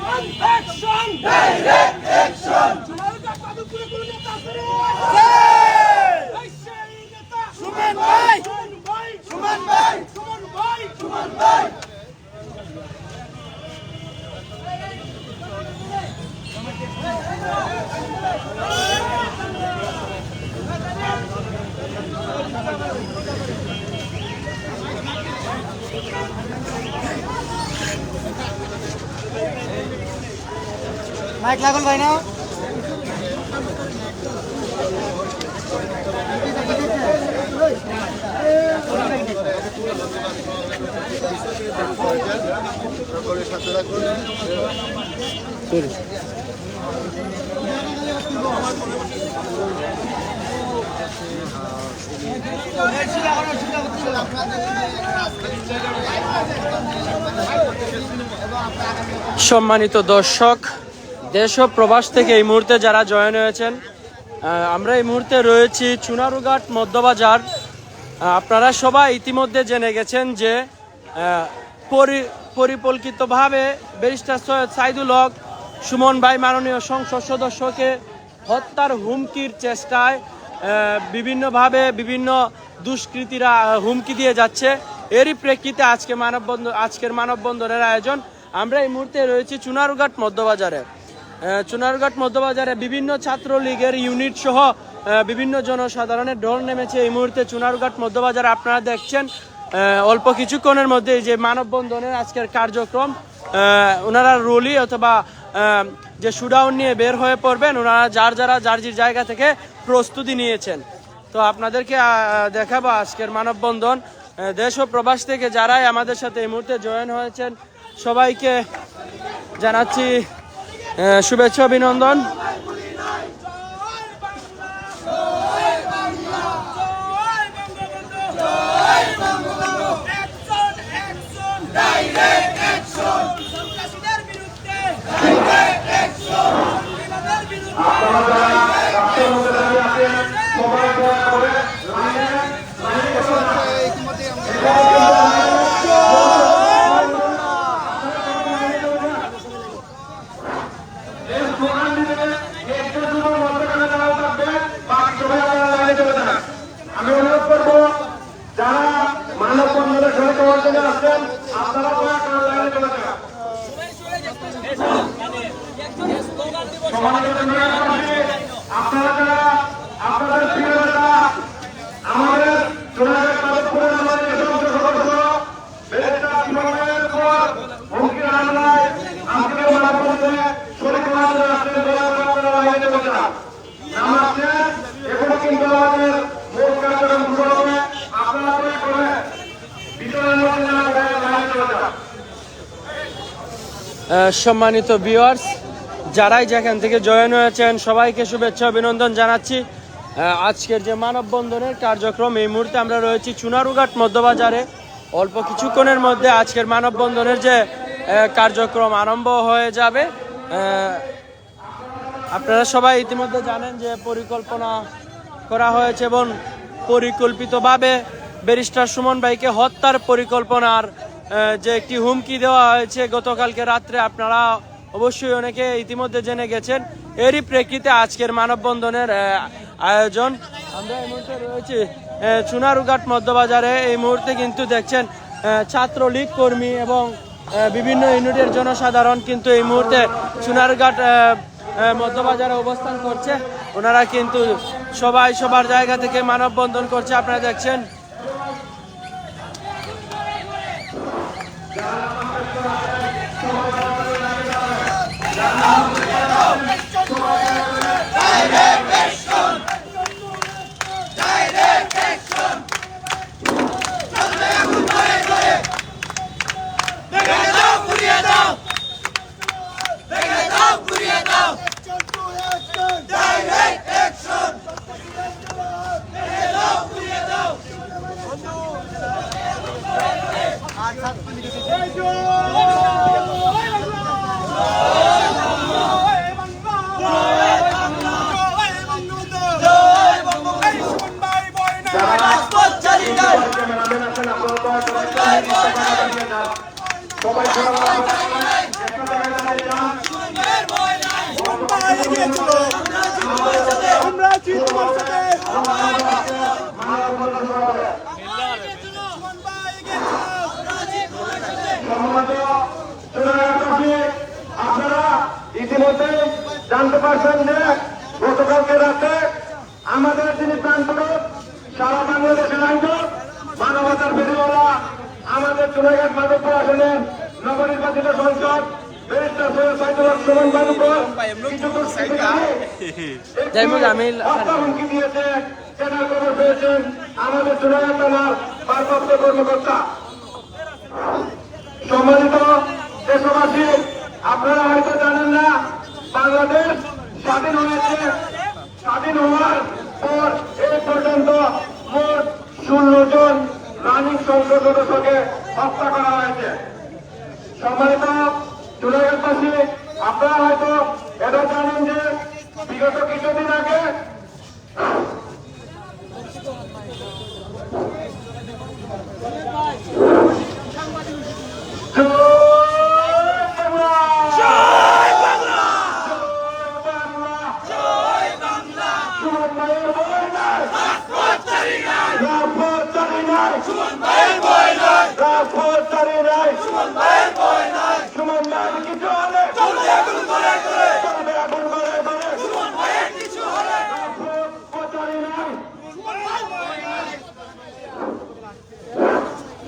Action! Direct action! Suman ভাই! সুমন ভাই! সুমন ভাই! মাইক লাগুন ভাই না সম্মানিত দর্শক, দেশ ও প্রবাস থেকে এই মুহূর্তে যারা জয়েন হয়েছেন, আমরা এই মুহূর্তে রয়েছি চুনারুঘাট মধ্যবাজার। আপনারা সবাই ইতিমধ্যে জেনে গেছেন যে পরিকল্পিতভাবে ব্যারিস্টার সৈয়দ সাইদুল হক সুমন ভাই মাননীয় সংসদ সদস্যকে হত্যার হুমকির চেষ্টায় বিভিন্নভাবে বিভিন্ন দুষ্কৃতীরা হুমকি দিয়ে যাচ্ছে। এরই প্রেক্ষিতে আজকের মানববন্ধনের আয়োজন। আমরা এই মুহূর্তে রয়েছি চুনারুঘাট মধ্যবাজারে। চুনারুঘাট মধ্যবাজারে বিভিন্ন ছাত্রলীগের ইউনিট সহ বিভিন্ন জনসাধারণের ঢল নেমেছে এই মুহূর্তে চুনারুঘাট মধ্যবাজারে। আপনারা দেখছেন অল্প কিছুক্ষণের মধ্যে যে মানববন্ধনের আজকের কার্যক্রম, ওনারা রলি অথবা যে শুডাউন নিয়ে বের হয়ে পড়বেন, ওনারা যার জায়গা থেকে প্রস্তুতি নিয়েছেন। তো আপনাদেরকে দেখাবো আজকের মানববন্ধন। দেশ ও প্রবাস থেকে যারাই আমাদের সাথে এই মুহূর্তে জয়েন হয়েছেন সবাইকে জানাচ্ছি শুভেচ্ছা অভিনন্দন। আমি অনুরোধ করবো যারা মানববন্ধনে শহীদ হওয়ার জন্য আসছেন আপনারা লাইনে চলে যান। আপনারা যারা আপনাদের প্রিয় নেতা আমাদের হুমকির হামলায় আজকের মানববন্ধনে শহীদ হওয়ার জন্য আসছেন লাইনে চলে যান। এখনো কিন্তু আমাদের মূল কার্যক্রম শুরু হবে। আপনারা তৈরি করে বিতরণের মধ্যে সম্মানিত ভিউয়ার্স, যারাই যেখান থেকে জয়েন হয়েছেন সবাইকে শুভেচ্ছা অভিনন্দন জানাচ্ছি। আজকের যে মানববন্ধনের কার্যক্রম, এই মুহূর্তে আমরা রয়েছি চুনারুঘাট মধ্যবাজারে। অল্প কিছুক্ষণের মধ্যে আজকের মানববন্ধনের যে কার্যক্রম আরম্ভ হয়ে যাবে। আপনারা সবাই ইতিমধ্যে জানেন যে পরিকল্পনা করা হয়েছে এবং পরিকল্পিতভাবে ব্যারিস্টার সুমন ভাইকে হত্যার পরিকল্পনার যে একটি হুমকি দেওয়া হয়েছে গতকালকে রাত্রে, আপনারা অবশ্যই অনেকে ইতিমধ্যে জেনে গেছেন। এরই প্রেক্ষিতে আজকের মানববন্ধনের আয়োজন। আমরা এই মুহূর্তে রয়েছি চুনারুঘাট মধ্যবাজারে। এই মুহূর্তে কিন্তু দেখছেন ছাত্রলীগ কর্মী এবং বিভিন্ন ইউনিটের জনসাধারণ কিন্তু এই মুহূর্তে চুনারুঘাট মধ্যবাজারে অবস্থান করছে। ওনারা কিন্তু সবাই সবার জায়গা থেকে মানববন্ধন করছে, আপনারা দেখছেন। Hey, জানতে পারছেন যে গতকালকে রাতে আমাদের যিনি প্রান্তরক সারা বাংলাদেশের আইনজীবী মানবতার বেরিওয়ালা আমাদের চুনাইঘাট মাধবপুর আসনের নবনির্বাচিত সংসদ ব্যারিস্টার সৈয়দ সাইদুল হক সুমন বানুপুর হুমকি দিয়েছে সেটার খবর পেয়েছেন আমাদের চুনাইঘাট থানার ভারপ্রাপ্ত কর্মকর্তা। সম্মানিত দেশবাসী, আপনারা হয়তো জানেন না বাংলাদেশ স্বাধীন হয়েছে। স্বাধীন হওয়ার পর এই পর্যন্ত মোট 16 জন রানিং সংসদ সদস্যকে হত্যা করা হয়েছে। সম্মানিত চুনাইঘাটবাসী, আপনারা হয়তো এটা জানেন যে বিগত কিছুদিন আগে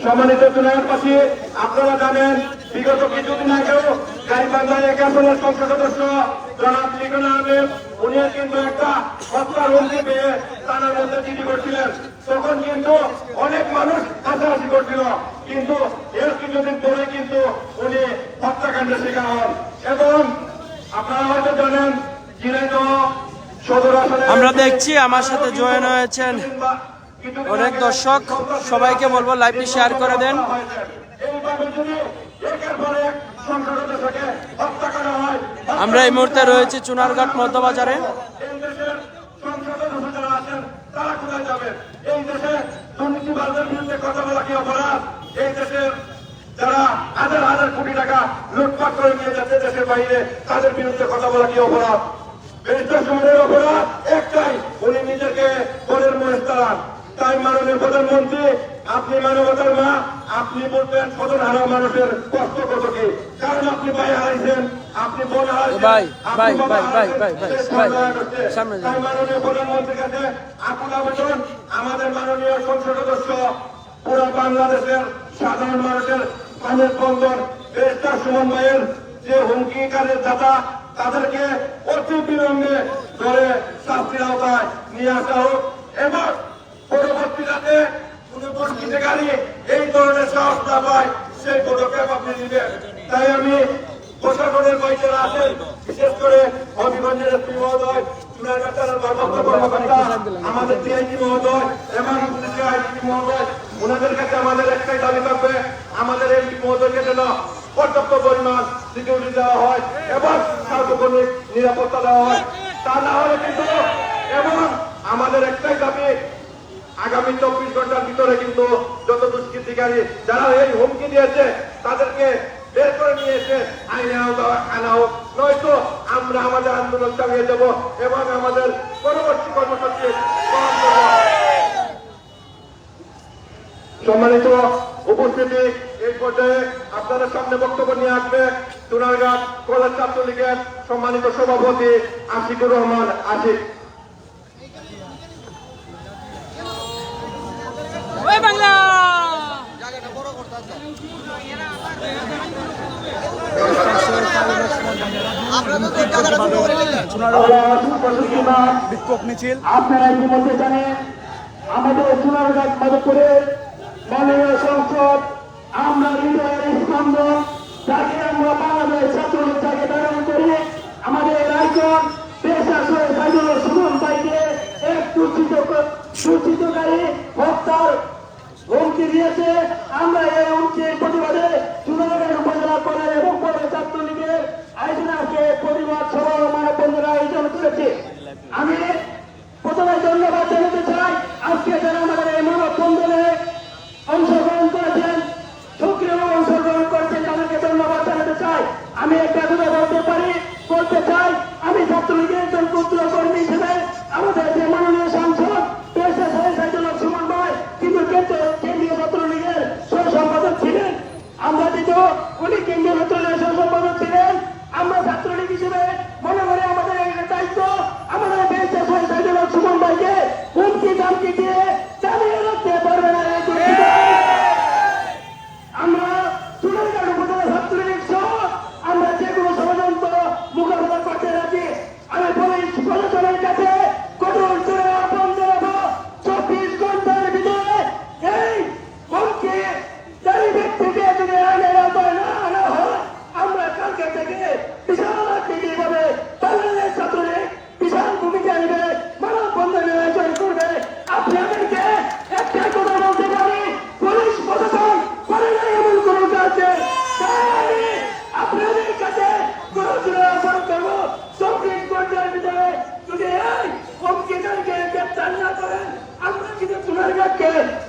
সম্মানিত চুনাইঘাটবাসী, আপনারা জানেন বিগত কিছুদিন আগেও গাইবান্ধার 1 আসনের সংসদ সদস্য জনাব লিটন আহমেদ উনি কিন্তু একটা হত্যার হুমকি পেয়ে থানার মধ্যে চিঠি করছিলেন। তখন কিন্তু অনেক মানুষ হাসাহাসি করছিল, কিন্তু এর কিছুদিন পরে কিন্তু উনি হত্যাকাণ্ডের শিকার হন। এবং আপনারা হয়তো জানেন ঝিনাইদহ সদর আসনে আমরা দেখছি আমার সাথে জয়েন হয়েছেন অনেক দর্শক। সবাইকে বলবো লাইভটি শেয়ার করে দেন। আমরা এই মুহূর্তে রয়েছি চুনারঘাট মধ্যবাজারে। তারা কোথায় যাবে? এই দেশে দুর্নীতিবাজদের বিরুদ্ধে কথা বলা কি অপরাধ? এই দেশের যারা হাজার হাজার কোটি টাকা লুটপাট করে নিয়ে যাচ্ছে দেশের বাইরে, তাদের বিরুদ্ধে কথা বলা কি অপরাধ? ব্যারিস্টার সুমনের অপরাধ একটাই, উনি নিজেকে বলের মহেশ চালান। তাই মাননীয় প্রধানমন্ত্রী, আপনি মানবতার মা, আপনি বলবেন স্বজন হারা মানুষের কষ্ট কত কি? কারণ আপনি ভাই হারাইছেন, আপনি বোন হারাইছেন। তাই মাননীয় প্রধানমন্ত্রীর কাছে আকুল আবেদন, আমাদের মাননীয় সংসদ সদস্য পুরো বাংলাদেশের সাধারণ মানুষের প্রাণের বন্ধন ব্যারিস্টার সুমন ভাইয়ের যে হুমকিকারের দাতা, তাদেরকে অতি বিলম্বে ধরে শাস্তির আওতায় নিয়ে আসা হোক এবং পরবর্তীতে কোনো দুষ্কৃতিকারী এই ধরনের সাহস না পায় সেই পদক্ষেপ আপনি নেবেন। তাই আমি প্রশাসনের বাইরে আছেন, বিশেষ করে হবিগঞ্জের এসপি মহোদয়, চুনারঘাট থানার ভারপ্রাপ্ত কর্মকর্তা, আমাদের ডিআইজি মহোদয় এবং পুলিশের আইজিপি মহোদয়, ওনাদের কাছে আমাদের একটাই দাবি থাকবে, আমাদের এমপি মহোদয়কে যেন পর্যাপ্ত পরিমাণ সিকিউরিটি দেওয়া হয় এবং সার্বজনীন নিরাপত্তা দেওয়া হয়। তা না হলে কিন্তু এবং আমাদের একটাই দাবি, আগামী 24 ঘন্টার ভিতরে কিন্তু যত দুষ্কৃতিকারী যারা এই হুমকি দিয়েছে তাদেরকে বের করে নিয়ে এসে আইনে আনা হোক, নয়তো আমরা আমাদের আন্দোলন চালিয়ে যাব এবং আমাদের পরবর্তী কর্মসূচি গ্রহণ করব। সম্মানিত উপস্থিতি, এই পর্যায়ে আপনাদের সামনে বক্তব্য নিয়ে আসবে চুনারঘাট কলেজ ছাত্রলীগের সম্মানিত সভাপতি আশিকুর রহমান আশিক। বাংলা বিক্ষোভ মিছিল আপনারা ইতিমধ্যে জানেন আমাদের চুনারঘাট মাধবপুরের মাননীয় সংসদ আমরা হৃদয়ের স্পন্দন, যাকে আমরা বাংলাদেশ ছাত্রলীগ থেকে ধারণ করি, আমাদের রায়গঞ্জ ব্যারিস্টার সৈয়দ সাইদুল হক সুমন ভাইকে এক দুষ্কৃতকারী হত্যার হুমকি দিয়েছে। আমরা এই হুমকির প্রতিবাদে চুনারঘাট উপজেলা কলেজ এবং পৌর ছাত্রলীগের আয়োজনে আজকে প্রতিবাদ সভা ও মানববন্ধন আয়োজন করেছে। আমি প্রথমে ধন্যবাদ জানাতে চাই আজকে যারা আমাদের এই মানববন্ধনে অংশগ্রহণ করেছেন, সক্রিয় অংশগ্রহণ করেছেন, তাদেরকে ধন্যবাদ জানাতে চাই। আমি একটা কথা বলতে চাই, আমি ছাত্রলীগের একজন ক্ষুদ্র কর্মী হিসেবে আমাদের যে মাননীয় সাংসদ ব্যারিস্টার সৈয়দ সাইদুল হক সুমন ভাই কিন্তু কেন্দ্রীয় ছাত্রলীগের সহ সম্পাদক ছিলেন। আমরা উনি কেন্দ্রীয় ছাত্রলীগের সহ সম্পাদক ছিলেন। আমরা ছাত্রলীগ হিসেবে মনে করি আমাদের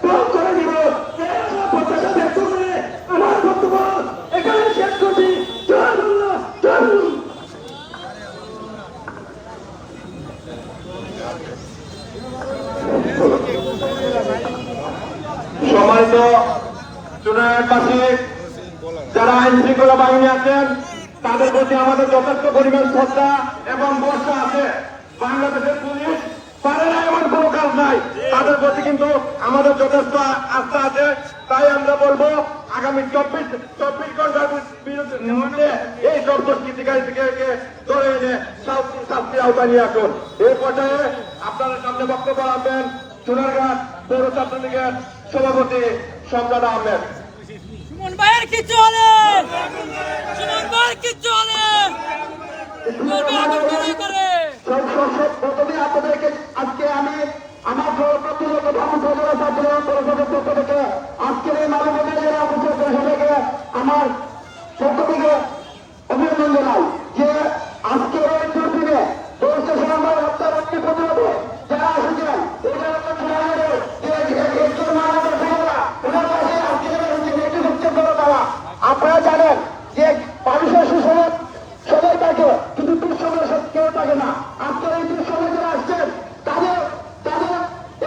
দূর করে দিব। প্রত্যাশা ব্যক্ত করে আমার বক্তব্য এখানে শেষ করছি। জয় বাংলা, জয় বাংলা। সম্মানিত চুনারবাসী, যারা আইন শৃঙ্খলা বাহিনী আছেন তাদের প্রতি আমাদের যথেষ্ট পরিমাণ শ্রদ্ধা এবং ভরসা আছে। বাংলাদেশের পুলিশ পারে না এমন কোনো কাজ নাই, তাদের প্রতি কিন্তু আমাদের যথেষ্ট আস্থা আছে। তাই আমরা বলবো আগামী 24 ঘন্টার মধ্যে এই সব দুষ্কৃতিকারী থেকে ধরে এনে শাস্তির আওতায় নিয়ে আসুন। এই পর্যায়ে আপনাদের সামনে বক্তব্য রাখবেন সোনারঘাট পৌর ছাত্রলীগের সভাপতি সম্রাট আহমেদ। সুমন ভাইয়ের কি চলে? সুমন ভাইয়ের কি চলে? প্রথমে আপনাদেরকে আজকে আমি আমার প্রতিনিয়ত পক্ষ থেকে আজকের এই মানবাধিকার অফিসের সবাইকে আমার পক্ষ থেকে অভিনন্দন জানাই যে আজকের এই দুর্দিনে হত্যার একটি প্রতিরোধে যারা এসেছেন আপনারা জানেন যে মানুষের সুসময় সবাই থাকে, কিন্তু দুঃসময় কেউ থাকে না। আজকের এই দুঃসময় যারা আসছেন তাদের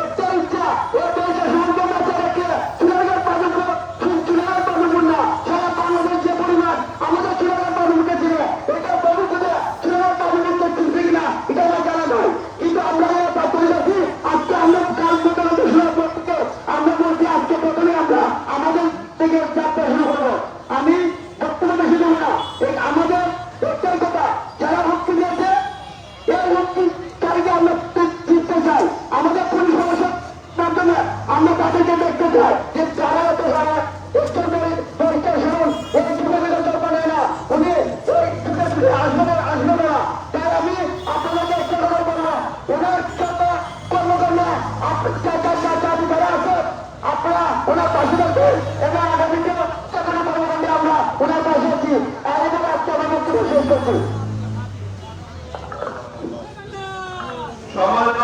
একটা ইচ্ছা এই দেশের সম্পূর্ণ রেখে চুনারঘাট পাঠাবো না। সারা বাংলাদেশ যে পরিমাণ আমাদের চুনারঘাট পাঠাবোকে ছিল এটা বহু করে চুনারঘাট পাঠাবো চলবে কিনা এটা আমার জানা নয়, কিন্তু আমরা করে রাখি। আজকে আমরা কাল থেকে আমরা বলছি আজকে প্রথমে আমরা আমাদের থেকে যাত্রা শুরু করবো। আমি বর্তমানে শুধু না আমাদের একটাই কথা, যারা হুমকি দিয়েছে এই হুমকিকারীকে আমরা জিততে চাই। আমাদের পুলিশ সমস্যার মাধ্যমে আমরা তাদেরকে দেখতে চাই যে যারা এত সারা আসবে না। তাই আমি আপনাদেরকে একটা কথা বলবো, ওনার কর্মকর্তা যারা আছে আপনারা ওনার পাশে থাকবেন এবং আগামীতে কর্মকাণ্ডে আমরা ওনার পাশে আছি। এইভাবে আজকে আমার বক্তব্য শেষ করছি। সম্মানিত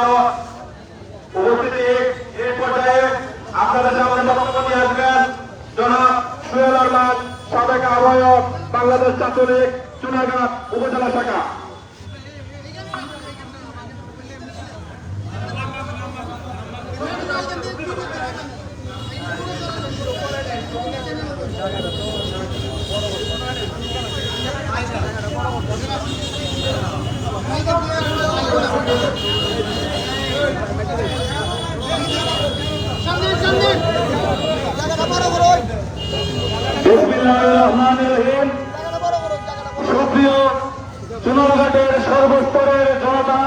উপস্থিতি, এই পর্যায়ে আপনাদের সামনে বক্তব্য নিয়ে আসবেন জনাব সোহেল আহমদ, সাবেক আহ্বায়ক বাংলাদেশ ছাত্রলীগ চুনারঘাট উপজেলা শাখা। বিসমিল্লাহির রহমানির রহিম। সুপ্রিয় চুনারঘাটের সর্বস্তরের জনতা,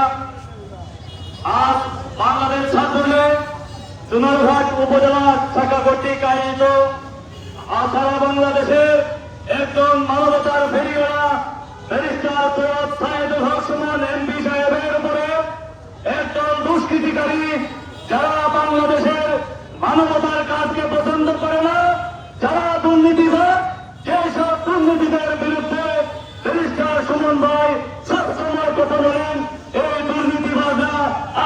আজ বাংলাদেশ ছাত্রলীগ চুনারঘাট উপজেলা শাখা কর্তৃক আয়োজিত সারা বাংলাদেশের একজন মানবতার ফেরিওয়ালা ব্যারিস্টার সৈয়দ সাইদুল হক সুমন এমপি সাহেবের উপরে একজন দুষ্কৃতিকারী, যারা বাংলাদেশের মানবতার কাজকে পছন্দ করে না, যারা দুর্নীতিবাদ, যেসব দুর্নীতিদের বিরুদ্ধে ব্যারিস্টার সুমন ভাই সবসময় কথা বলেন, এই দুর্নীতিবাদরা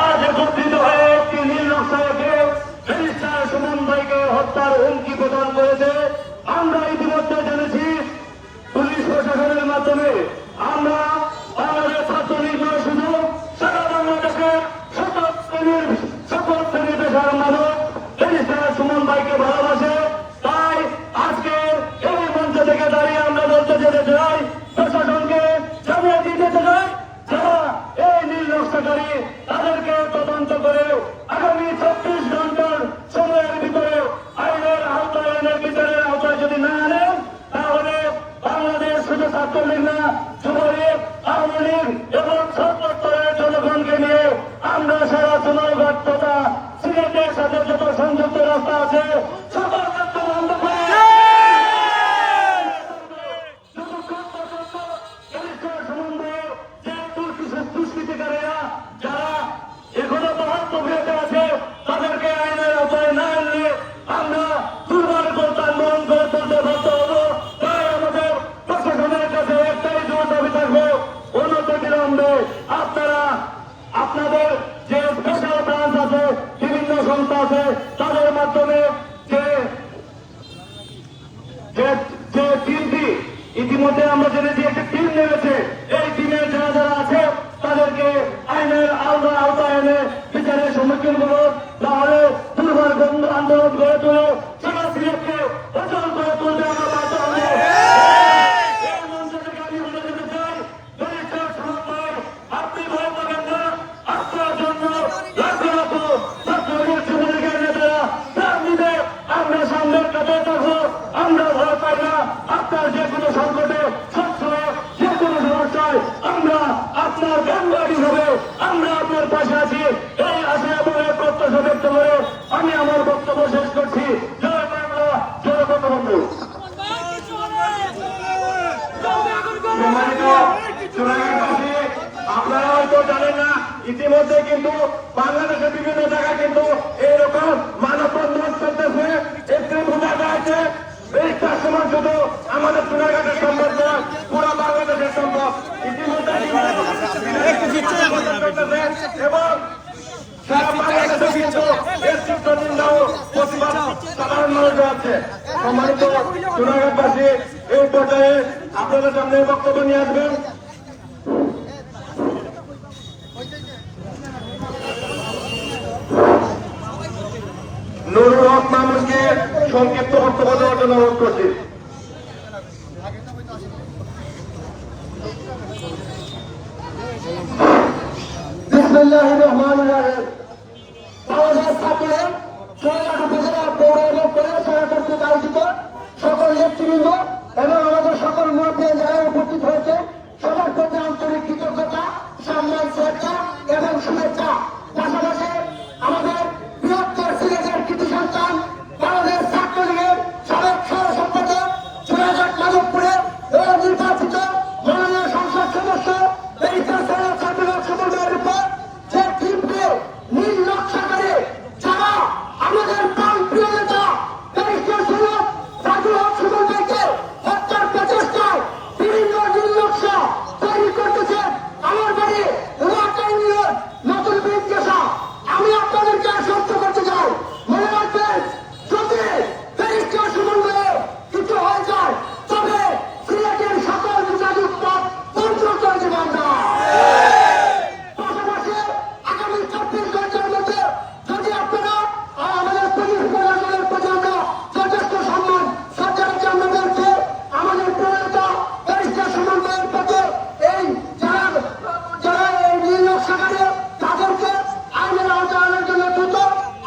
আজ একত্রিত হয়ে একটি নীল নকশাকে ব্যারিস্টার সুমন ভাইকে হত্যার হুমকি প্রদান করেছে। আমরা ইতিমধ্যে জেনেছি পুলিশ প্রশাসনের মাধ্যমে। আমরা বাংলাদেশ ছাত্রলীগ নয়, শুধু সারা বাংলাদেশের সকল শ্রেণীর পেশার মানুষ ব্যারিস্টার সুমন ভাইকে ভালোবাসে। তাই আজকে এই মঞ্চ থেকে দাঁড়িয়ে আমরা বলতে যেতে চাই, প্রশাসনকে জানিয়ে দিতে চাই, যারা এই নীল নকশাকারী তাদেরকে তদন্ত করে আগামী 24 ঘন্টার সময়ের ভিতরে আইনের আওতায় আইনের বিচারের আওতায় যদি না আনেন, তাহলে বাংলাদেশ শুধু ছাত্রলীগ না, যুবলীগ, আওয়ামী লীগ এবং সর্বস্তরের জনগণকে নিয়ে আমরা সারা চুনারঘাট তথা সিলেটের সাথে যত সংযুক্ত রাস্তা আছে সকল রাস্তা বন্ধ করে দুষ্কৃতিকারীরা যারা এখনো বহাল প্রক্রিয়াতে আছে তাদেরকে আইনের আওতায় না আনলে আমরা দুর্ভাগ্য আন্দোলন করে তুলতে বাধ্য হবো। তাই আমাদের প্রশাসনের কাছে একটাই জোর দাবি থাকবে, অনতিবিলম্বে আপনারা আপনাদের যে স্পেশাল ব্রাঞ্চ আছে, বিভিন্ন সংস্থা আছে, তাদের ইতিমধ্যে আমরা জেনেছি একটি টিম নেমেছে। এই টিমের যারা যারা আছে তাদেরকে আইনের আওতায় এনে বিচারের সম্মুখীন করুন, তাহলে দুর্বার আন্দোলন গড়ে তুলে সমাজকে অচল করে তুলতে আমরা বাধ্য হব। এই মঞ্চ থেকে আমি বলে দিতে চাই, ব্যারিস্টার সুমন ভাই, আপনি ভয় পাবেন না। আপনার জন্য লাখো লাখো ছাত্রলীগের যুবলীগের নেতারা প্রাণ দিবে। আমরা সামনের কাছে থাকবো, আমরা ভয় পাই না। আপনার যে কোনো সংকটে সবসময় যে কোনো সমস্যায় আমরা আপনার গানবাড়ি হবে, আমরা আপনার পাশে আছি। এই আশা এবং এই প্রত্যাশা ব্যক্ত করে আমি আমার বক্তব্য শেষ করছি। জয় বাংলা, জয় বঙ্গবন্ধু। আপনারা হয়তো জানেন না, ইতিমধ্যে কিন্তু বাংলাদেশের বিভিন্ন জায়গায় কিন্তু এইরকম মানববন্ধন চলতেছে। একটি বোঝা যাচ্ছে ব্যারিস্টার সুমন শুধু আমাদের সোনারঘাটের সম্পদ নয়, পুরো বাংলাদেশের সম্পদ। ইতিমধ্যে এবং সারা বাংলাদেশে কিন্তু এর তীব্র নিন্দা ও প্রতিবাদ সাধারণ মানুষ আছে। সম্মানিত সোনারঘাটবাসী, এই পর্যায়ে আপনাদের সামনে বক্তব্য নিয়ে আসবেন নুরুল হক মামুনকে সংক্ষিপ্ত বক্তব্য দেওয়ার জন্য অনুরোধ করছি। বিসমিল্লাহির রহমানির রহিম। বাংলাদেশ ছাত্রলীগ সোনারঘাট উপজেলা পৌর এবং পৌরসভা কর্তৃক আয়োজিত সকল নেতৃবৃন্দ এবং আমাদের সকল মুরব্বী যারা উপস্থিত হয়েছে সবার প্রতি আন্তরিক কৃতজ্ঞতা, সম্মান, শ্রদ্ধা এবং শুভেচ্ছা। পাশাপাশি আমাদের বৃহত্তর সিলেটের কৃতি সন্তান বাংলাদেশ ছাত্রলীগের সাবেক সহ সম্পাদক সোনারঘাট মাধবপুরের নির্বাচিত মাননীয় সংসদ সদস্য ব্যারিস্টার সৈয়দ সাইদুল সুমন ভাইয়ের উপর যে টিমকে নীল নকশা করে যারা আমাদের প্রাণ প্রিয় নেতা ব্যারিস্টার সৈয়দ সাইদুল সুমন ভাইকে হত্যার প্রচেষ্টায় বিভিন্ন নীল নকশা তৈরি করতেছেন। আমার বাড়ি রোয়াটাইনির নতুন ব্রিজ কেসা। আমি আপনাদেরকে আশ্বস্ত করতে চাই, মনে রাখবেন, যদি ব্যারিস্টার সুমন ভাইয়ের কিছু হয়ে যায় তবে সিলেটের সকল যোগাযোগ পথ বন্ধ করে দেব আমরা। পাশাপাশি আগামী 24 ঘন্টার মধ্যে যদি আপনারা আমাদের পুলিশ প্রশাসনের প্রতি আমরা যথেষ্ট সম্মান শ্রদ্ধা রেখে আমাদেরকে আমাদের প্রিয়তা ব্যারিস্টার সুমন ভাইয়ের প্রতি এই যারা এই নীল নকশাকারী তাদেরকে আইনের আওতায় আনার জন্য দ্রুত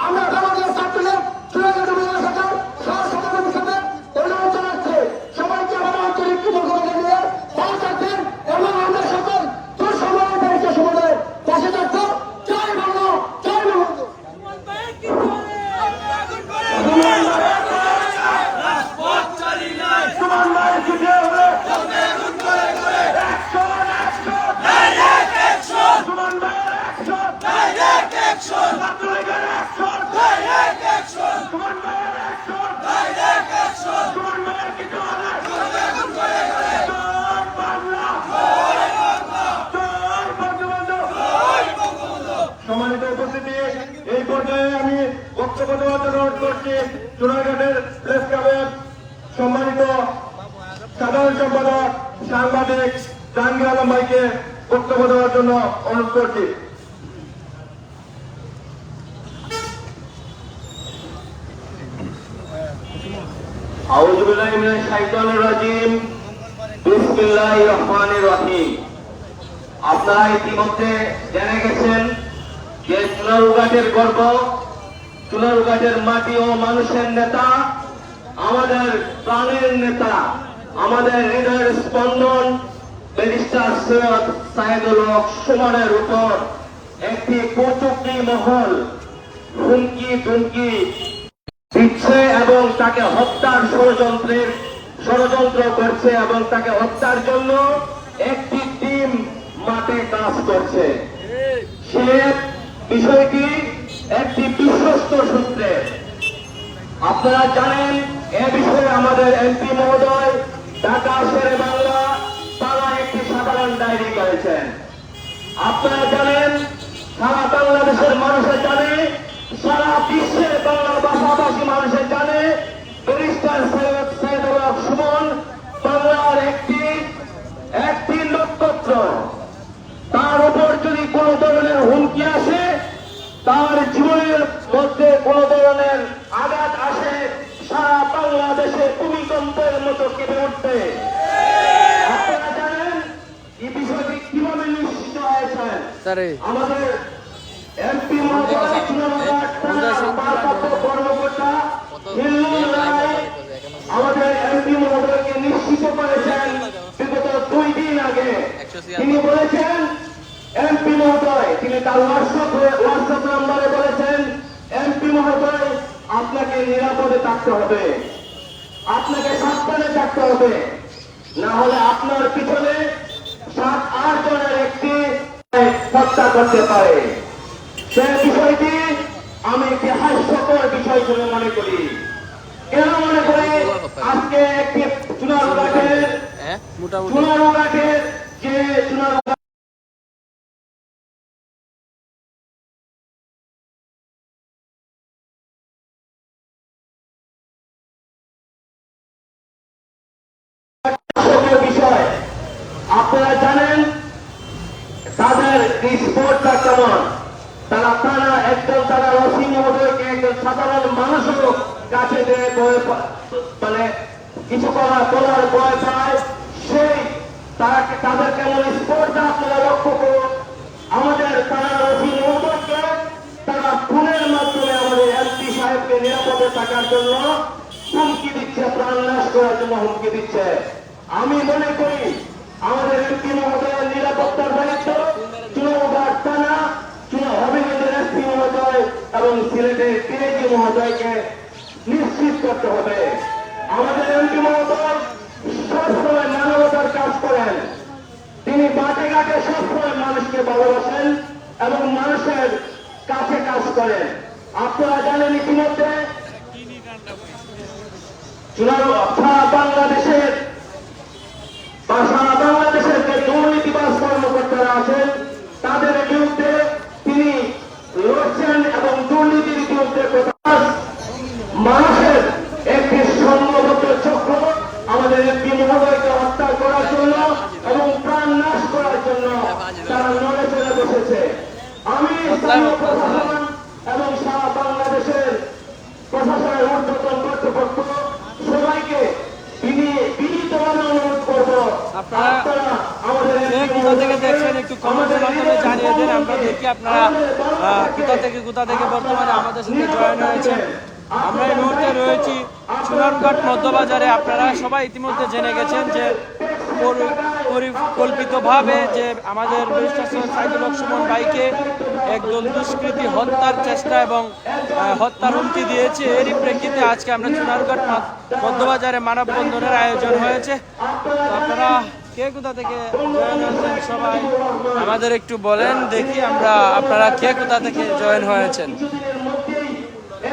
আমরা বাংলাদেশ ছাত্রলীগ সোনারঘাট উপজেলা শাখার সহ-সভাপতি হিসেবে অনুরোধ জানাচ্ছি। সবাইকে আমার আন্তরিক কৃতজ্ঞতা জানিয়ে ভালো থাকবেন এবং আমরা সকল দুঃসময়ের ব্যারিস্টার সুমন ভাইয়ের পাশে থাকবো। জয় বাংলা, জয় বঙ্গবন্ধু। সুমন ভাইয়ের কি হবে? সুমন ভাইয়ের অ্যাকশন, ছাত্রলীগের অ্যাকশন, সুমন ভাইয়ের অ্যাকশন, সুমন ভাইয়ের কিছু হবে? জয় বাংলা, জয় বঙ্গবন্ধু। সম্মানিত উপস্থিতি, এই পর্যায়ে আমি বক্তব্য দেওয়ার জন্য অনুরোধ করছি সোনারঘাটের প্রেস ক্লাবের সম্মানিত সাধারণ সম্পাদক সাংবাদিক জাহাঙ্গীর আলম ভাইকে বক্তব্য দেওয়ার জন্য অনুরোধ করছি। আউযু বিল্লাহি মিনাশ শাইতানির রাজিম। বিসমিল্লাহির রহমানির রহিম। আপনারা ইতিমধ্যে জেনে গেছেন যে সোনারঘাটের গর্ব, সোনারঘাটের মাটি ও মানুষের নেতা, আমাদের প্রাণের নেতা, আমাদের হৃদয়ের স্পন্দন ব্যারিস্টার সৈয়দ সাইদুল হক সুমনের উপর একটি কটূক্তি মহল হুমকি ধুমকি দিচ্ছে এবং তাকে হত্যার ষড়যন্ত্র করছে এবং তাকে হত্যার জন্য একটি টিম মাঠে কাজ করছে। সে বিষয়টি একটি বিশ্বস্ত সূত্রে আপনারা জানেন। এ বিষয়ে আমাদের এমপি মহোদয় ঢাকা শেরে বাংলা তারা একটি সাধারণ ডায়েরি করেছেন। আপনারা জানেন, সারা বাংলাদেশের মানুষের জানে, সারা বিশ্বের বাংলা ভাষাভাষী মানুষের জানে ব্যারিস্টার সৈয়দ সাইদুল হক সুমন বাংলার একটি তার উপর যদি কোনো ধরনের হুমকি আসে, তার জীবনের মধ্যে কোনো ধরনের আঘাত আসে, সারা বাংলাদেশে ভূমিকম্পের মতো কেঁপে উঠবে। আপনারা জানেন এই বিষয়টি কিভাবে নিশ্চিত হয়েছেন? আমাদের এমপি মহোদয় কর্মকর্তা আমাদের এমপি মহোদয়কে নিশ্চিত করেছেন বিগত 2 দিন আগে। তিনি বলেছেন, এমপি মহোদয়, তিনি তার হোয়াটসঅ্যাপ নাম্বারে বলেছেন, এমপি মহোদয় আপনাকে নিরাপদে থাকতে হবে, আপনাকে সাবধানে থাকতে হবে, না হলে আপনার পিছনে 7-8 জনের একটি হত্যা করতে পারে। সে বিষয়টি আমি একটি হাস্যকর বিষয় বলে মনে করি। কেন মনে করি? আজকে একটি চুনারুঘাটের যে চুনারুঘাট বিষয় আপনারা জানেন, তাদের স্পোর্টটা কেমন। তারা একদম তারা রসি মহোদয়কে একজন সাধারণ মানুষও কাছে দিয়ে মানে কিছু বলার ভয় পায়, সেই তাদের কেমন স্পোর্টটা আপনারা লক্ষ্য করুন। আমাদের তারা রসি মহোদয়কে তারা খুনের মাধ্যমে আমাদের এমপি সাহেবকে নিরাপদে থাকার জন্য হুমকি দিচ্ছে, প্রাণনাশ করার জন্য হুমকি দিচ্ছে। আমি মনে করি আমাদের এমপি মহোদয়ের নিরাপত্তার দায়িত্ব চুনারুঘাট থানা, হবিগঞ্জের এসপি মহোদয় এবং সিলেটের ডিআইজি মহোদয়কে নিশ্চিত করতে হবে। আমাদের এমপি মহোদয় সবসময় মানবতার কাজ করেন, তিনি বাটে ঘাটে সবসময় মানুষকে ভালোবাসেন এবং মানুষের কাছে কাজ করেন। আপনারা জানেন ইতিমধ্যে সারা বাংলাদেশের যে দুর্নীতিবাজ কর্মকর্তারা আছেন তাদের বিরুদ্ধে তিনি লড়ছেন এবং দুর্নীতির বিরুদ্ধে মানুষের একটি সংঘবদ্ধ চক্র আমাদের এমপি মহোদয়কে হত্যা করার জন্য এবং প্রাণ নাশ করার জন্য তারা নড়ে চলে বসেছে। আমি স্থানীয় প্রশাসন এবং সারা বাংলাদেশের প্রশাসনের ঊর্ধ্বতন কর্তৃপক্ষ সবাইকে বিনীতভাবে অনুরোধ করবো, আপনারা কোথা থেকে দেখছেন একটু কমেন্টের মাধ্যমে জানিয়ে দেন। আমরা দেখি আপনারা কোথা থেকে বর্তমানে আমাদের সাথে জয়েন হয়েছেন। আমরা এই মুহূর্তে রয়েছি চুনারুঘাট মধ্যবাজারে। আপনারা সবাই ইতিমধ্যে জেনে গেছেন যে পরিকল্পিতভাবে যে আমাদের ব্যারিস্টার সৈয়দ সাইদুল হক সুমন ভাইকে একদল দুষ্কৃতী হত্যার চেষ্টা এবং হত্যার হুমকি দিয়েছে। এরই প্রেক্ষিতে আজকে আমরা চুনারুঘাট মধ্যবাজারে মানববন্ধনের আয়োজন হয়েছে। তো আপনারা কে কোথা থেকে জয়েন হয়েছেন সবাই আমাদের একটু বলেন, দেখি আপনারা কে কোথা থেকে জয়েন হয়েছেন।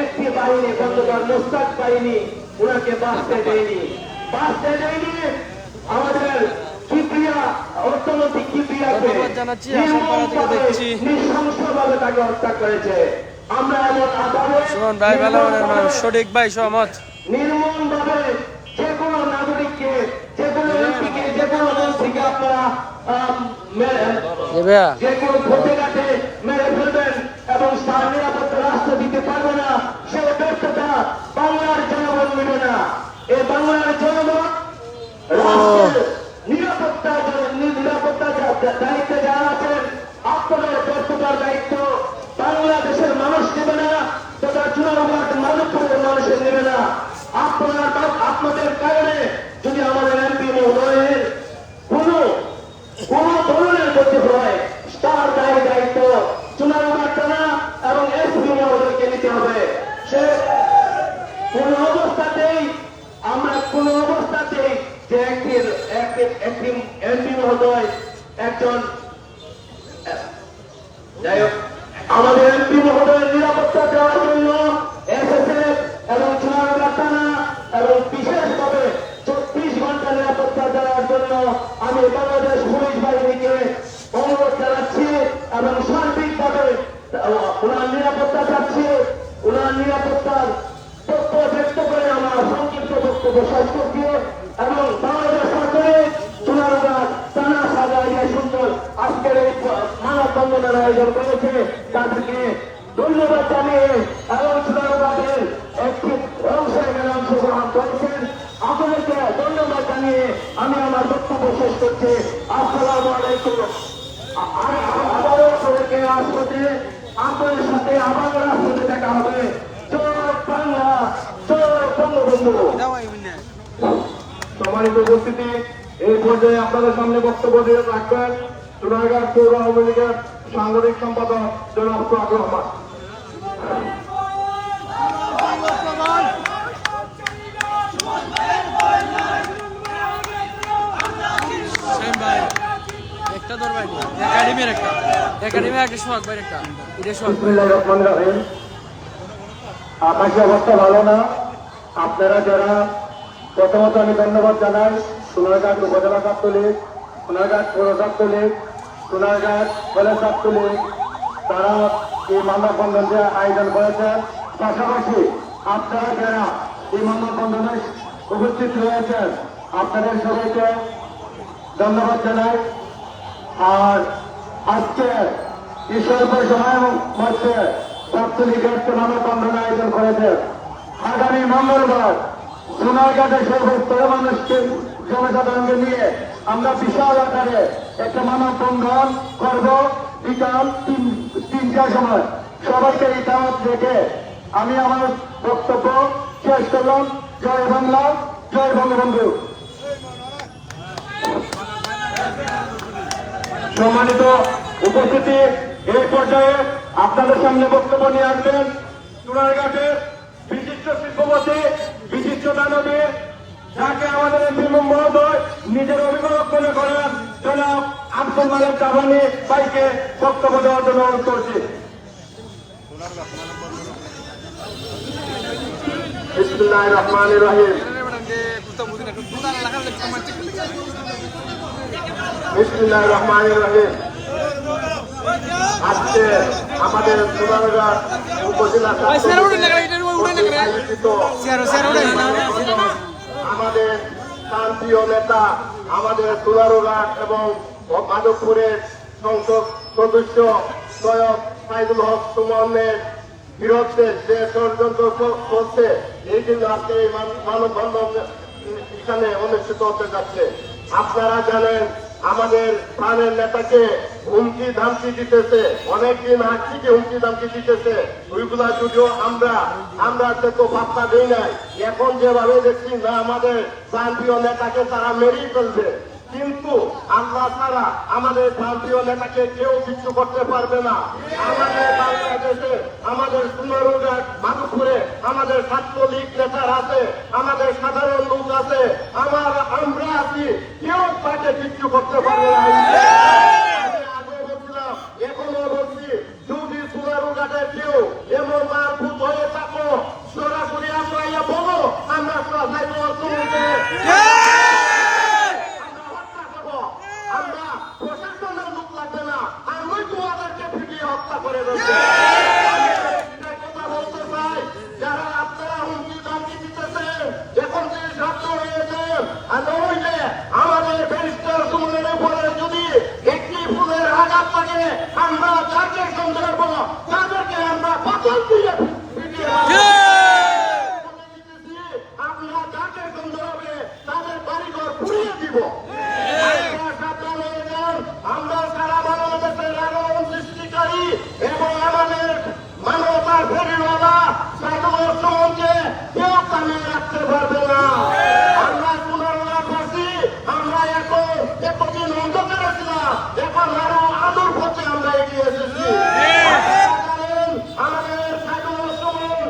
একটি বাহিনী বন্ধুগণ মোস্তাক বাহিনী ওনাকে বাঁচতে দেয়নি। আমাদের কিপ্রিয়া অর্থনৈতিক কিপ্রিয়াকে জানাচ্ছি আসামপাড়া থেকে দেখছি নৃশংসভাবে তাকে হত্যা করেছে। আমরা এমন সুমন ভাই ভালো সঠিক ভাই সহমত নির্মম ভাবে যে কোনো নাগরিককে যে কোনো এমপিকে যে কোনো মন্ত্রীকে আপনারা যে কোনো ভোটে ঘাটে মেরে ফেলবেন এবং তার নিরাপত্তা রাষ্ট্র দিতে পারবে না, সে ব্যর্থতা বাংলার জনগণ নেবে না। এই বাংলার জনগণ নিরাপত্তার দায়িত্বে যারা আছেন আপনাদের ব্যর্থতার দায়িত্ব বাংলাদেশের মানুষ নেবে না, তথা চুনারুঘাট মানবপুরের মানুষের নেবে না। আপনাদের কারণে যদি আমাদের এমপি মহোদয়ের কোন ধরনের ক্ষতি হয় তার দায়িত্ব চুনারুঘাট থানা এবং এসপি মহোদয়কে নিতে হবে। সে কোন অবস্থাতেই যে একটি এমপি মহোদয় একজন যাই হোক আমাদের এমপি মহোদয়ের নিরাপত্তা দেওয়ার জন্য এসএসএফ এবং চুনারুঘাট থানা এবং বিশেষভাবে 24 ঘন্টা নিরাপত্তা দেওয়ার জন্য আমি বাংলাদেশ পুলিশ বাহিনীকে অনুরোধ জানাচ্ছি এবং সার্বিকভাবে ওনার নিরাপত্তা চাচ্ছি। ওনার নিরাপত্তার তথ্য ব্যক্ত করে আমার সংক্ষিপ্ত বক্তব্য শেষ করছি এবং বাংলাদেশ সরকারের চুনারুঘাট থানা সাজাইয়া সুন্দর আয়োজন করেছে তাদেরকে ধন্যবাদ জানিয়ে এবং সুনারগাঁয়ের একটি অংশ এখানে অংশগ্রহণ করেছেন। আপনাদেরকে ধন্যবাদ জানিয়ে আমি আমার বক্তব্য শেষ করছি। আসসালামু আলাইকুম। আবারও সবাইকে আসতে আপনাদের সাথে আবার রাস্তাতে দেখা হবে। জয় বাংলা, জয় বঙ্গবন্ধু। সম্মানিত উপস্থিতি, এই পর্যায়ে আপনাদের সামনে বক্তব্য দিয়ে রাখবেন সোনারগাঁ পৌর আওয়ামী লীগের সাংগঠনিক সম্পাদক জনাব সোহাগ রহমান। একটা দরবার একাডেমির একটা একাডেমি একটা সোহাগ ভাইয়ের একটা এটা সোহাগ বিসমিল্লাহির রহমানির রহিম। আকাশের অবস্থা ভালো না। আপনারা যারা, প্রথমত আমি ধন্যবাদ জানাই সোনারঘাট উপজেলা ছাত্রলীগ, সোনারঘাট পৌর ছাত্রলীগ, সোনারঘাট কলেজ ছাত্রলীগ, তারা এই মানববন্ধন যে আয়োজন করেছেন। পাশাপাশি আপনারা যারা এই মানববন্ধনে উপস্থিত রয়েছেন আপনাদের সবাইকে ধন্যবাদ জানাই। আর আজকে ঈশ্বরপুর সময় মধ্যে ছাত্রলীগের একটা মানববন্ধন আয়োজন করেছে। আগামী মঙ্গলবার সোনারঘাটের সর্বস্তরের মানুষকে, জনসাধারণকে নিয়ে আমরা বিশাল আকারে একটা মানববন্ধন করব বিকাল 3টার সময়। সবাইকে এই দাওয়াত রেখে আমি আমার বক্তব্য শেষ করলাম। জয় বাংলা, জয় বঙ্গবন্ধু। সম্মানিত উপস্থিতি, এই পর্যায়ে আপনাদের সামনে বক্তব্য নিয়ে আসবেন সোনারঘাটের বিশিষ্ট শিল্পপতি, বিশিষ্ট দানবী, যাকে আমাদের এমপি মহোদয় নিজের অভিভাবক মনে করেন, জনাব আব্দুল মালেক জাভানি ভাইকে বক্তব্য দেওয়ার জন্য অনুরোধ করছি। বিসমিল্লাহির রহমানির রহিম। বিসমিল্লাহির রহমানির রহিম। আজকে আমাদের সোনারঘাট উপজেলা আয়োজিত আমাদের শান্তিও নেতা, আমাদের সোনারঘাট এবং মাধবপুরের সংসদ সদস্য সৈয়দ সাইদুল হক সুমনের বিরুদ্ধে যে ষড়যন্ত্র চলছে, এই জন্য আজকে এই মানববন্ধন এখানে অনুষ্ঠিত হতে যাচ্ছে। আপনারা জানেন আমাদের প্রাণের নেতাকে হুমকি ধামকি দিতেছে, অনেকদিন আগ থেকে হুমকি ধামকি দিতেছে। ওইগুলা যদিও আমরা তো বার্তা দিই নাই। এখন যেভাবে দেখছি না, আমাদের প্রান্তীয় নেতাকে তারা মেরেই ফেলবে, কিন্তু আল্লাহ ছাড়া আমাদের প্রান্তীয় নেতাকে কেউ কিছু করতে পারবে না। আমাদের বাংলাদেশে, আমাদের সোনারঘাট মাধবপুরে আমাদের ছাত্রলীগ নেতার আছে, আমাদের সাধারণ লোক আছে, আমরা আছি, কেউ তাকে কিছু করতে পারবে না। আমি আগে বলছিলাম, এখনো বলছি, যদি সোনারঘাটের কেউ এমন মারফুট হয়ে থাকো, সরাসরি আমরা বলো আমরা আমরা প্রশাসনের লোক লাগবে না, আমি তোমাদেরকে ফিরিয়ে হত্যা করে দেবো। কথা বলতে চাই, যারা আপনারা হুমকি দামকি দিতেছেন, এখন যে ছাত্র হয়েছেন, আর নইলে আমাদের ব্যারিস্টার সুমনের উপরে যদি একটি ফুলের আঘাত লাগে, আমরা যাকে সন্দেহ তাদেরকে আমরা পাথর দিয়ে ফিরিয়ে আমরা যাকে সন্দেহ হবে তাদের বাড়িঘর পুড়িয়ে দিব। আমরা সারা বাংলাদেশের আলোড়ন সৃষ্টিকারী এবং আমাদের মানবতার ফেরিওয়ালা সাইদুল সুমনকে কেউ থামিয়ে রাখতে পারবে না। আমরা সোনারঘাটবাসী, আমরা এতদিন অন্ধকারে ছিলাম, এখন আরো আলোর পথে আমরা এগিয়ে এসেছি। আমাদের সাইদুল সুমন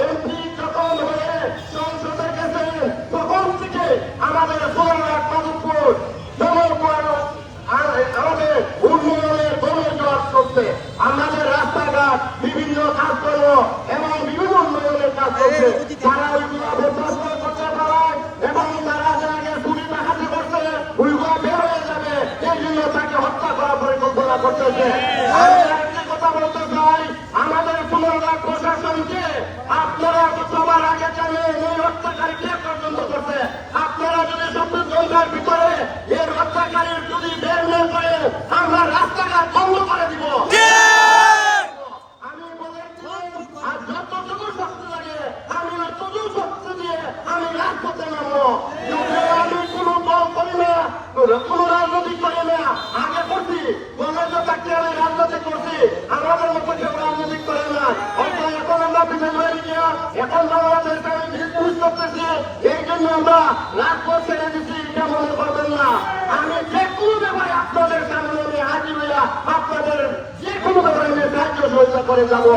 এমপি যখন হয়ে সংসদে গেছেন, তখন থেকে আমাদের সোনারঘাট মাধবপুর আমাদের উন্নয়নের গণজোয়ার চলছে। আমাদের রাস্তাঘাট, বিভিন্ন কাজকর্ম এবং বিভিন্ন উন্নয়নের কাজ চলছে। তারা ওইগুলো বরদাস্ত করতে পারায় এবং তারা যাকে চুরি ডাকাতি করছে, ওইগুলো বের হয়ে যাবে, এই জন্য তাকে হত্যা করার পরিকল্পনা করতেছে। আমি একটা কথা বলতে চাই, আমাদের সোনারঘাট প্রশাসনকে আপনারা সবার আগে জানেন এই হত্যাকারী কে পর্যন্ত করছে। আপনারা যদি 24 ঘন্টার ভিতরে এর হত্যাকারীর যদি বের না করে, আমরা রাস্তাঘাট বন্ধ করে দিব। রাজনীতি করি না, আগে করছি, কলেজে থাকতে আমি রাজনীতি করছি, আমাদের মতো কেউ রাজনীতি করে না। অর্থাৎ এখন আমরা বিশেষ হয়ে গিয়া এখন বাংলাদেশকে আমি বুঝ করতেছি, এই জন্য আমরা রাজপথ ছেড়ে দিচ্ছি, এটা মনে করবেন না। আমি যে কোনো ব্যাপারে আপনাদের সামনে আমি হাজির হইয়া আপনাদের যে কোনো ব্যাপারে আমি সাহায্য সহযোগিতা করে যাবো।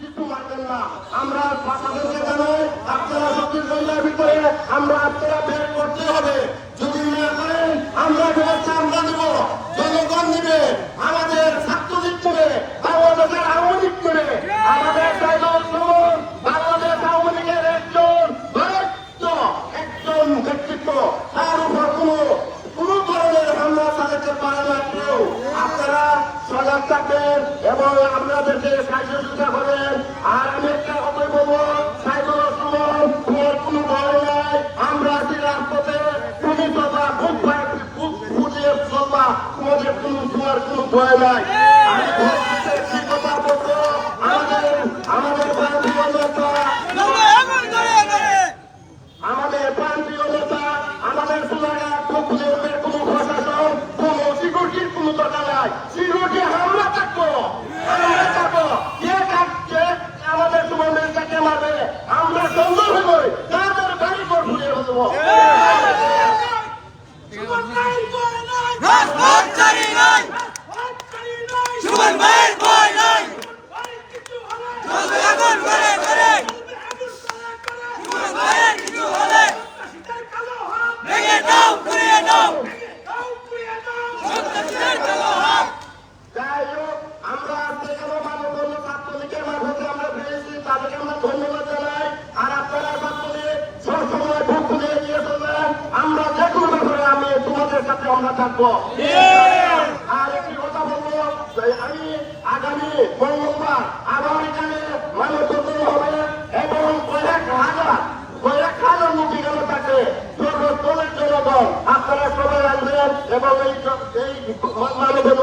কিছু মানবেন না, আমরা আপনাদেরকে জানাই আপনারা 24 ঘন্টার ভিতরে আমরা আপনারা বের করতে হবে। যদি না করেন আমরা ব্যবস্থা আমরা দেব, জনগণ নিবে, আমাদের ছাত্রলীগ করে, বাংলাদেশের আওয়ামী লীগ করে, আমাদের বাংলাদেশ আওয়ামী লীগের একজন ব্যক্তিত্ব, তার উপর কোনো ধরনের হামলা চালাতে পারে না কেউ। আপনারা সজাগ থাকবেন এবং আপনাদেরকে সাহায্য করবেন। আর আমি একটা কথাই বলবো, সাইদুল সুমন, তোমার কোনো ভয় নাই, আমরা আছি রাজপথে, তুমি চলবা, বুক ফুটিয়ে চলবা, তোমার কোনো ভয় নাই। আমি একটি কথা বলবো, আমাদের প্রান্তীয় নেতা, আমাদের সোনারঘাট উপজেলার কোনো প্রশাসন, কোনো সিকিউরিটির কোনো দরকার নাই। সিকিউরিটি হামলা থাকবো, কে কাটছে আমাদের সুমনের কাছে মারবে, আমরা সুন্দর হইব, তাদের বাড়ি ঘর ঘুরিয়ে দেবো। সুমন ভাইয়ের ভয় নাই, রাজপথ ছাড়ি নাই, সুমন ভাইয়ের ভয় নাই, চলবে আগুন করে করে, সুমন ভাইয়ের কিছু হলে ভেঙে দাও, ঘুরিয়ে দাও, সন্ত্রাসীদের কালো হাত। যাই হোক, আমরা আজকে কেন মানববন্ধন ছাত্রলীগের মারফতে আমরা পেয়েছি, তাদেরকে আমরা ধন্যবাদ জানাই। আর আপনারা ছাত্রলীগ সবসময় বুক খুলে এগিয়ে চলবেন, আমরা যে কোনো ব্যাপারে আমি তোমাদের সাথে আমরা থাকবো। আর একটি কথা বলবো, আমি আগামী মঙ্গলবার আবার এখানে মানববন্ধন হবে এবং কয়েক হাজার লোক এখানে থাকে, সর্বস্তরের জনগণ, আপনারা সবাই আসবেন এবং এই মানববন্ধন